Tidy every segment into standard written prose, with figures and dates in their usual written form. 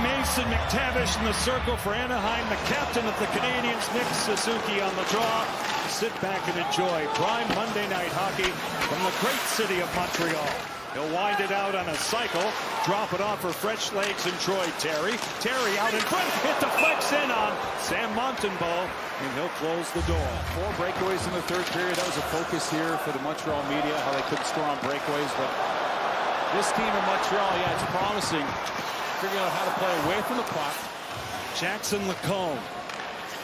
Mason McTavish in the circle for Anaheim. The captain of the Canadiens, Nick Suzuki, on the draw. Sit back and enjoy prime Monday night hockey from the great city of Montreal. He'll wind it out on a cycle, drop it off for fresh legs and Troy Terry. Terry out in front, it deflects in on Sam Montembeault, and he'll close the door. 4 breakaways in the third period. That was a focus here for the Montreal media, how they couldn't score on breakaways. But this team in Montreal, yeah, it's promising. Figuring out how to play away from the puck. Jackson Lacombe,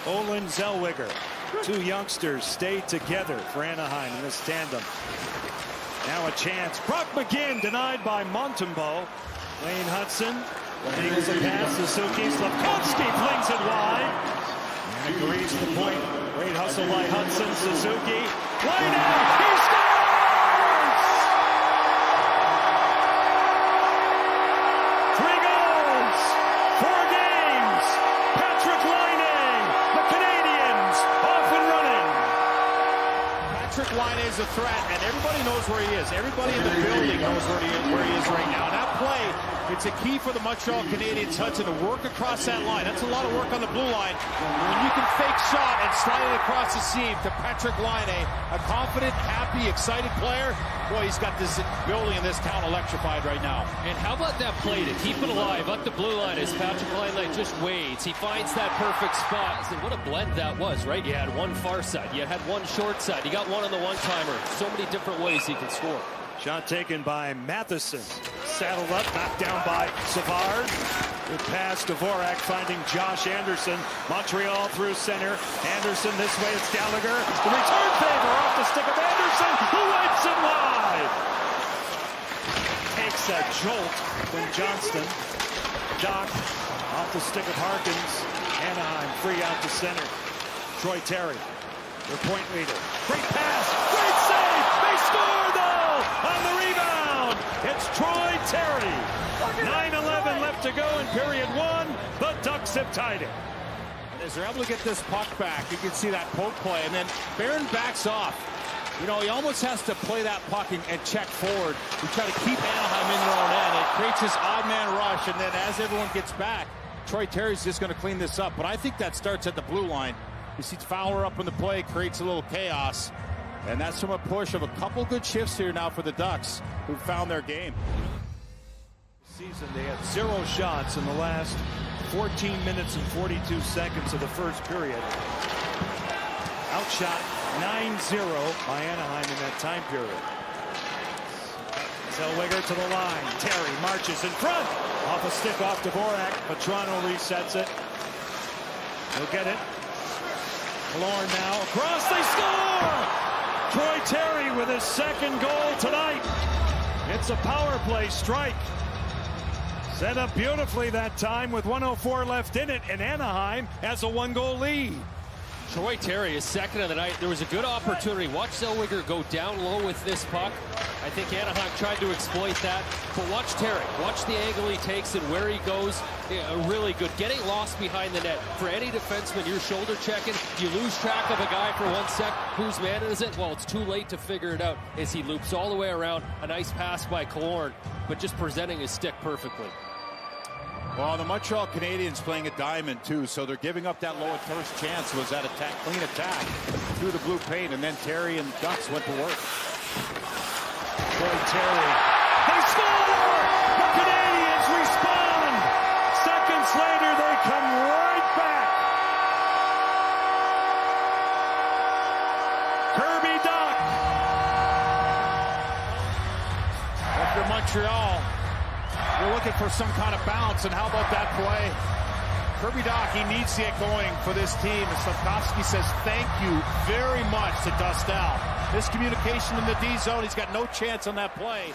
Olin Zellweger. 2 youngsters stayed together for Anaheim in this tandem. Now a chance. Brock McGinn denied by Montembeault. Wayne Hudson takes a pass. Suzuki. Slavkovsky flings it wide. And agrees the point. Great hustle by Hudson. Suzuki. Laine. He scores! 3 goals. 4 games. Patrik Laine. The Canadiens off and running. Patrik Laine is a threat, and everybody knows where he is. Everybody in the building knows where he is right now. That play, it's a key for the Montreal Canadiens, Hudson, to work across that line. That's a lot of work on the blue line. When you can fake shot and slide it across the seam to Patrik Laine, a confident, happy, excited player. Boy, he's got this building in this town electrified right now. And how about that play to keep it alive up the blue line as Patrik Laine just waits. He finds that perfect spot. So what a blend that was, right? You had one far side, you had one short side, you got one on the one-timer. So many different ways he can score. Shot taken by Matheson. Saddled up, knocked down by Savard. Good pass to Dvorak, finding Josh Anderson. Montreal through center. Anderson this way, it's Gallagher. The return favor off the stick of Anderson, who wipes it wide. Takes a jolt from Johnston. Doc off the stick of Harkins. Anaheim free out to center. Troy Terry, their point leader. Great pass, great save. They score though on the rebound. It's Troy Terry. 9:11 left to go in period 1. The Ducks have tied it. And as they're able to get this puck back, you can see that poke play, and then Barron backs off. You know, he almost has to play that puck and check forward. We try to keep Anaheim in their own end. It creates this odd man rush, and then as everyone gets back, Troy Terry's just going to clean this up. But I think that starts at the blue line. You see Fowler up in the play, creates a little chaos. And that's from a push of a couple good shifts here now for the Ducks, who found their game. Season, they had 0 shots in the last 14 minutes and 42 seconds of the first period. Outshot 9-0 by Anaheim in that time period. Zellweger to the line. Terry marches in front. Off a stick off Dvorak, but Toronto resets it. He'll get it. Killorn now across, they score! Troy Terry with his 2nd goal tonight. It's a power play strike. Set up beautifully that time with 1:04 left in it, and Anaheim has a 1-goal lead. Troy Terry is 2nd of the night. There was a good opportunity. Watch Zellweger go down low with this puck. I think Anaheim tried to exploit that. But watch Terry. Watch the angle he takes and where he goes. Yeah, really good. Getting lost behind the net. For any defenseman, you're shoulder checking. You lose track of a guy for 1 sec. Whose man is it? Well, it's too late to figure it out as he loops all the way around. A nice pass by Killorn, but just presenting his stick perfectly. Well, the Montreal Canadiens playing a diamond, too, so they're giving up that low at first chance. Was that attack, clean attack through the blue paint, and then Terry and Ducks went to work. Troy Terry. They score! The Canadiens respond! Seconds later, they come right back. Kirby Dach. After Montreal, we're looking for some kind of bounce, and how about that play? Kirby Dach, he needs to get going for this team, and Slavkovsky says thank you very much to Dostal. Miscommunication in the D zone, he's got no chance on that play.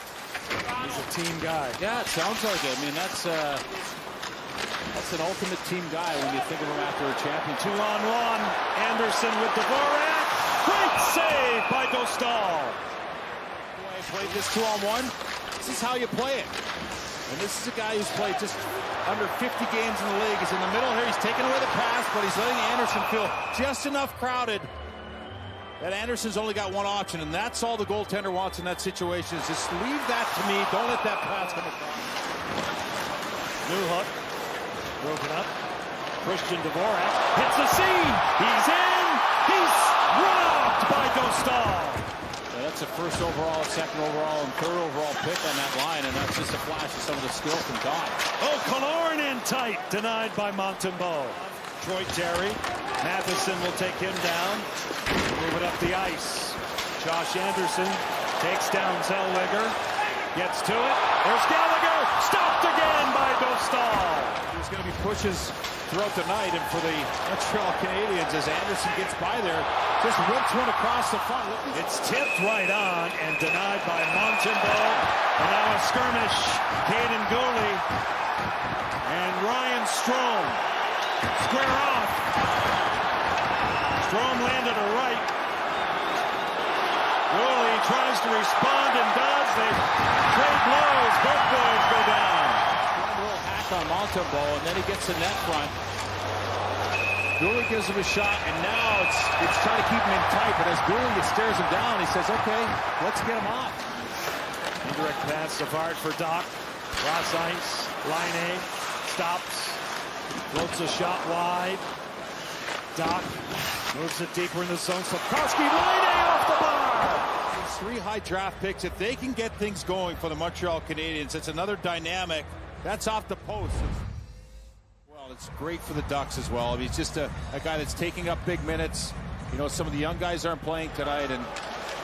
He's a team guy. Yeah, it sounds like it. I mean, that's an ultimate team guy when you think of him after a champion. 2-on-1, Anderson with Dvorak. Great save by Dostal. Played this 2-on-1. This is how you play it. And this is a guy who's played just under 50 games in the league. He's in the middle here. He's taking away the pass, but he's letting Anderson feel just enough crowded that Anderson's only got one option, and that's all the goaltender wants in that situation, is just leave that to me. Don't let that pass come across. Newhook Broken up. Christian Dvorak hits the seam. He's in. He's robbed by Dostal. So that's a first overall, second overall, and third overall pick on that line, and that's just a flash of some of the skill from Doc. Oh, Killorn in tight. Denied by Montembeault. Troy Terry. Matheson will take him down. Move it up the ice. Josh Anderson takes down Zellweger. Gets to it. There's Gallagher. Stopped again by Dostal. There's going to be pushes throughout the night, and for the Montreal Canadiens, as Anderson gets by there, just whips one across the front. It's tipped right on and denied by Montembeault. And now a skirmish. Caden Gooley and Ryan Strome square off. Strome landed a right. Gooley tries to respond and does. They trade blows. Both boys go down. One little hack on Montembeault, and then he gets the net front. Gooley gives him a shot, and now it's trying to keep him in tight, but as Gooley stares him down, he says, okay, let's get him off. Indirect pass, Savard for Doc. Cross ice. Laine stops. Floats a shot wide. Doc moves it deeper in the zone. Slafkovsky, Laine off the bar. These 3 high draft picks, if they can get things going for the Montreal Canadiens, it's another dynamic. That's off the post. Well, it's great for the Ducks as well. I mean, he's just a guy that's taking up big minutes. You know, some of the young guys aren't playing tonight, and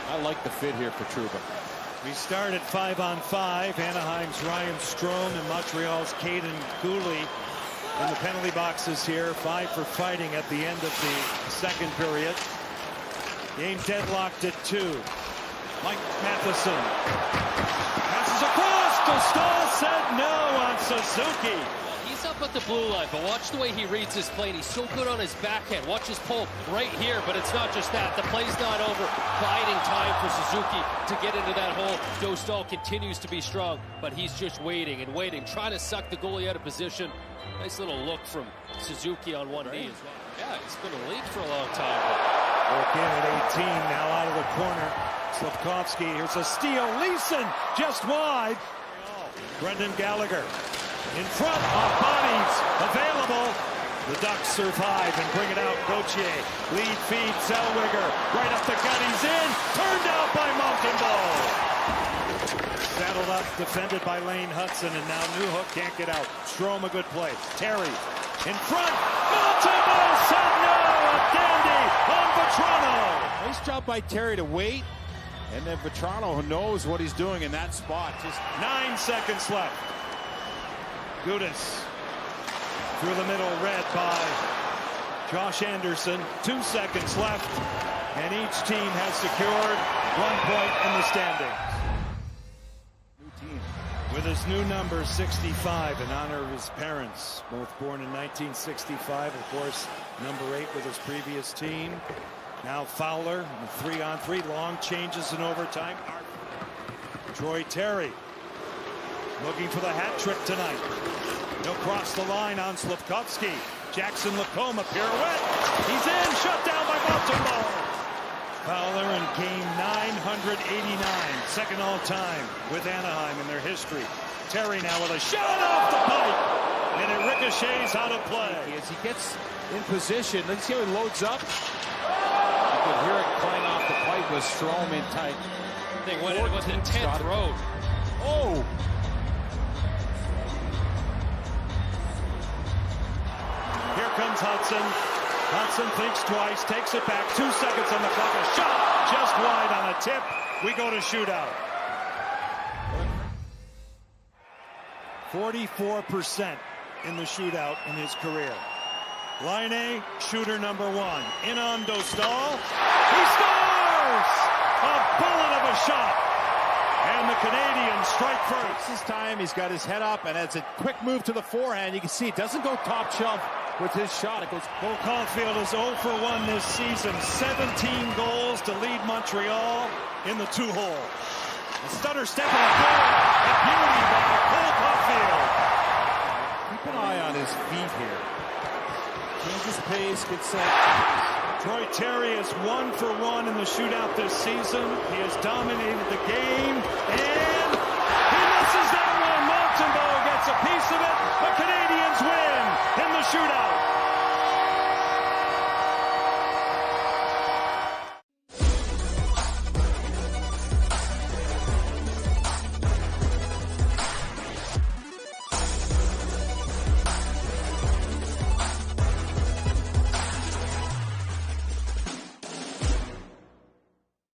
I like the fit here for Trouba. We start at 5-on-5. Anaheim's Ryan Strome and Montreal's Caden Gooley in the penalty boxes here. 5 for fighting at the end of the second period. Game deadlocked at 2. Mike Matheson passes across. Dostal said no on Suzuki. He's up at the blue line, but watch the way he reads his play. He's so good on his backhand. Watch his pull right here, but it's not just that. The play's not over. Biding time for Suzuki to get into that hole. Dostal continues to be strong, but he's just waiting and waiting, trying to suck the goalie out of position. Nice little look from Suzuki on one knee as well. Yeah, he's been a lead for a long time. Work in at 18, now out of the corner. Slafkovsky, here's a steal. Leeson just wide. Brendan Gallagher in front of bodies available. The Ducks survive and bring it out. Gauthier, lead feed, Zellweger, right up the gut, he's in. Turned out by Montembeault. Saddled up, defended by Lane Hudson, and now Newhook can't get out. Strome, a good play. Terry in front. Montembeault said no. A dandy on Vetrano. Nice job by Terry to wait, and then Vetrano, who knows what he's doing in that spot. Just 9 seconds left. Gudis through the middle, read by Josh Anderson. 2 seconds left, and each team has secured 1 point in the standings. With his new number 65 in honor of his parents, both born in 1965. Of course, number 8 with his previous team. Now Fowler, 3-on-3, long changes in overtime. Troy Terry looking for the hat trick tonight. He'll cross the line on Slafkovsky. Jackson Lacombe, a pirouette. He's in, shut down by Montembeault. Fowler in game 989, second all-time with Anaheim in their history. Terry now with a shot off the pipe, and it ricochets out of play. As he gets in position, let's see how he loads up. You can hear it playing off the pipe with Strome in tight. They went in with the 10th road. Oh! Here comes Hudson. Hudson thinks twice, takes it back. 2 seconds on the clock. A shot just wide on a tip. We go to shootout. 44% in the shootout in his career. Laine, shooter number 1. In on Dostal. He scores! A bullet of a shot. And the Canadiens strike first. This time he's got his head up, and it's a quick move to the forehand. You can see it doesn't go top shelf with his shot. It goes. Cole Caulfield is 0 for 1 this season. 17 goals to lead Montreal in the 2-hole. A stutter step and a goal. A beauty by Cole Caulfield. Keep an eye on his feet here. Changes pace, gets set. Troy Terry is 1 for 1 in the shootout this season. He has dominated the game, and he misses that one. Montembeault gets a piece of it. The Canadiens win shootout.